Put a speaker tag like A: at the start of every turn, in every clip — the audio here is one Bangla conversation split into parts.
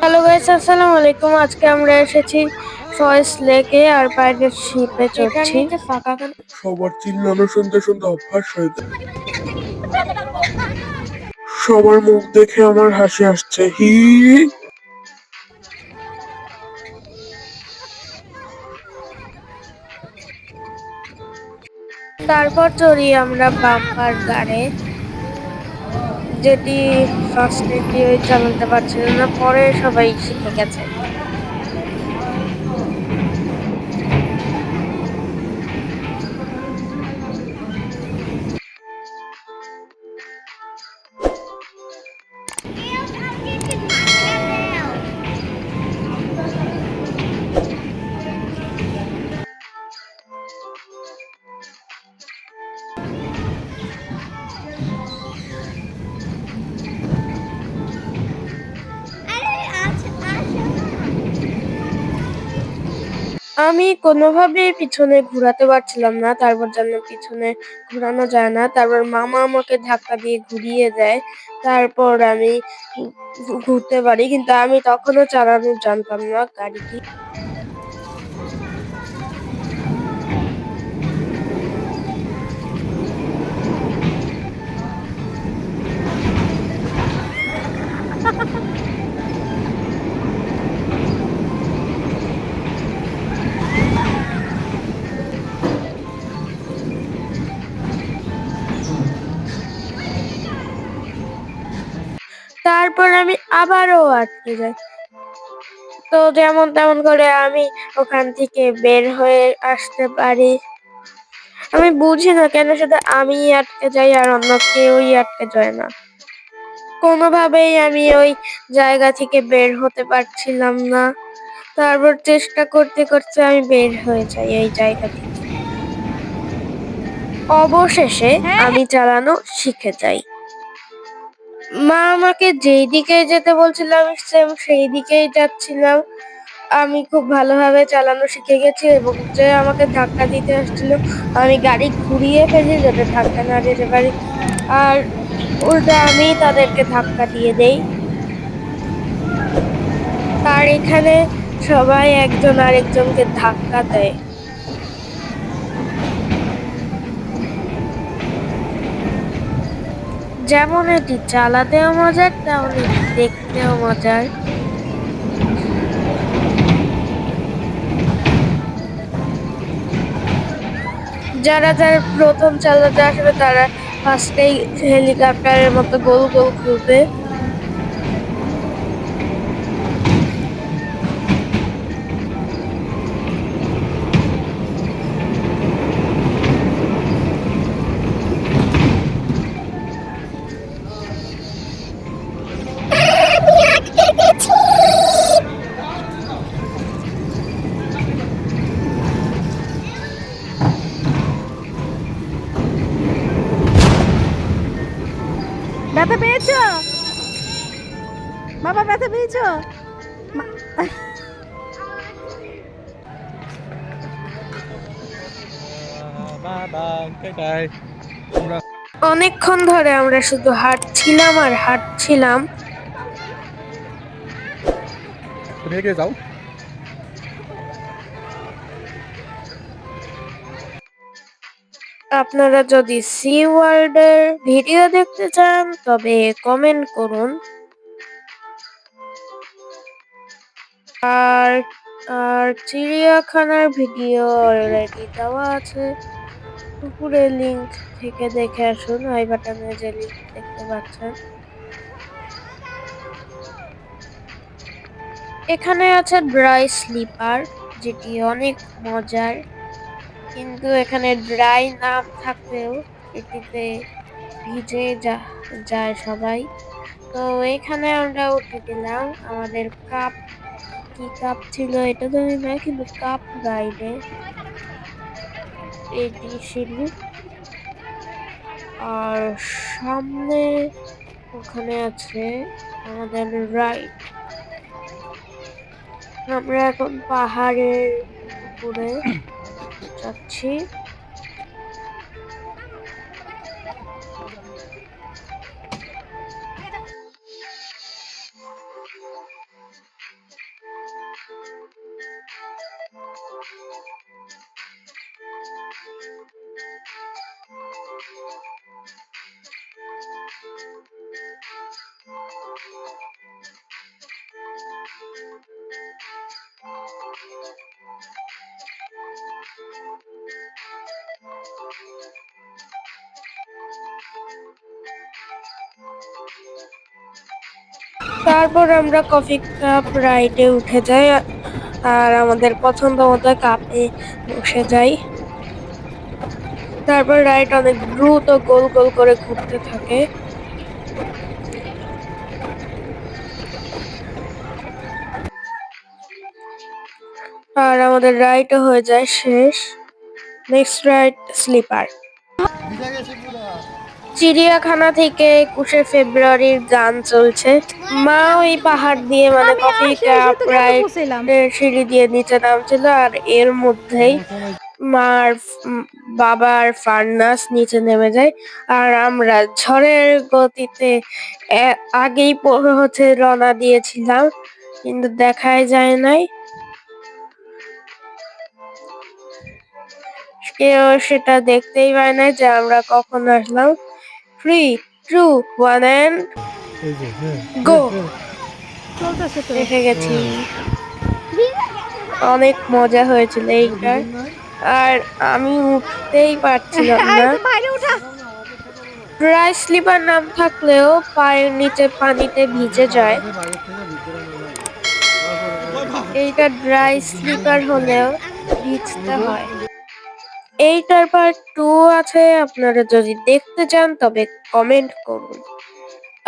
A: হ্যালো গাইস, আসসালামু আলাইকুম। আজকে আমরা এসেছি ফয়েস্ট লেকে আর পাইরেট শিপে
B: এটার
A: চড়ছি।
B: নিচে ফাঁকা কেন?
C: সবার চিল্লানো শুনতে শুনতে অভ্যাস হয়ে যায়। সবার মুখ দেখে আমার হাসি আসছে। হি।
A: তারপর চড়ি আমরা বাম্পার গাড়ে, যেটি ফার্স্টে কেউই চালাতে পারছিল না, পরে সবাই শিখে গেছে। আমি কোনোভাবেই পিছনে ঘুরাতে পারছিলাম না, তারপর জানলাম পিছনে ঘুরানো যায় না। তারপর মামা আমাকে ধাক্কা দিয়ে ঘুরিয়ে দেয়, তারপর আমি ঘুরতে পারি। কিন্তু আমি তখনও চালানো জানতাম না গাড়িটি। তারপর আমি আবারও আটকে যাই। তো যেমন তেমন করে আমি ওখান থেকে বের হয়ে আসতে পারি। আমি বুঝি না কেন শুধু আমিই আটকে যাই আর অন্য কেউই আটকে যায় না। কোনোভাবেই আমি ওই জায়গা থেকে বের হতে পারছিলাম না। তারপর চেষ্টা করতে করতে আমি বের হয়ে যাই এই জায়গা থেকে। অবশেষে আমি চালানো শিখে যাই। মা আমাকে যেই দিকে যেতে বলছিল আমি সেম সেই দিকেই যাচ্ছিলাম। আমি খুব ভালোভাবে চালানো শিখে গেছি এবং যে আমাকে ধাক্কা দিতে আসছিল আমি গাড়ি ঘুরিয়ে ফেলি যাতে ধাক্কা না দিতে পারি, আর উল্টা আমি তাদেরকে ধাক্কা দিয়ে দেই। আর এখানে সবাই একজন আরেকজনকে ধাক্কা দেয়। যেমন এটি চালাতেও মজার, তেমন এটি দেখতেও মজার। যারা যারা প্রথম চালাতে আসবে তারা ফার্স্টেই হেলিকপ্টারের মতো গোল গোল ঘুরবে।
B: ব্যথা পেয়েছো? বাবা ব্যথা পেয়েছো?
A: অনেকক্ষণ ধরে আমরা শুধু হাঁটছিলাম আর হাঁটছিলাম।
C: তুমি এগিয়ে যাও।
A: আপনারা যদি সি ওয়ার্ল্ডের ভিডিও দেখতে চান তবে কমেন্ট করুন। আর আর চিড়িয়াখানার ভিডিও অলরেডি দেওয়া আছে, উপরে লিংক থেকে দেখে আসুন। আই বাটনে যে লিংক দেখতে পাচ্ছেন, এখানে আছে ড্রাই স্লিপার, যেটি অনেক মজার। কিন্তু এখানে ড্রাই নাম থাকলেও এটিতে ভিজে যায় সবাই। তো এখানে আমরা উঠে গেলাম। আমাদের কাপ, কি কাপ ছিল এটা জানি না, কিন্তু কাপ রাইডে এটি সিঁড়ি। আর সামনে ওখানে আছে আমাদের রাইড। আমরা এখন পাহাড়ের উপরে যাচ্ছি। তারপর আমরা কফি কাপ রাইডে উঠে যাই আর আমাদের পছন্দ মতো কাপে বসে যাই। তারপর রাইড অনেক দ্রুত গোল গোল করে ঘুরতে থাকে। আর আমাদের রাইডও হয়ে যায় শেষ। Next ride slipper. চিড়িয়াখানা থেকে 21শে ফেব্রুয়ারির গান চলছে। মা ওই পাহাড় দিয়ে মানে
B: আমি
A: কফি
B: সেই
A: কাপ
B: সেতুকে এত
A: রাইড
B: পুষিলাম।
A: সিঁড়ি দিয়ে নিচে নামছিল আর এর মধ্যেই মার বাবার ফার্নাস নিচে নেমে যায় আর আমরা ঝড়ের গতিতে আগেই হচ্ছে রওনা দিয়েছিলাম, কিন্তু দেখাই যায় নাই। কেউ সেটা দেখতেই পায় না যে আমরা কখন আসলাম। 3, 2, 1 and গো।
B: চলতেছে তো।
A: এসে গেছি। অনেক মজা হয়েছিল এইটার। আর আমি উঠতেই পারছিলাম
B: এই
A: না।
B: তো বাইরে উঠা।
A: ড্রাই স্লিপার নাম থাকলেও পায়ের নিচে পানিতে ভিজে যায়। এইটা ড্রাই স্লিপার হলেও ভিজতে হয়। এইটার পার্ট 2 আছে, আপনারা যদি দেখতে চান তবে কমেন্ট করুন।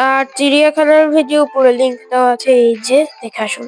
A: আর চিড়িয়াখানার ভিডিও উপরে লিংক দেওয়া আছে, এই যে দেখে আসুন।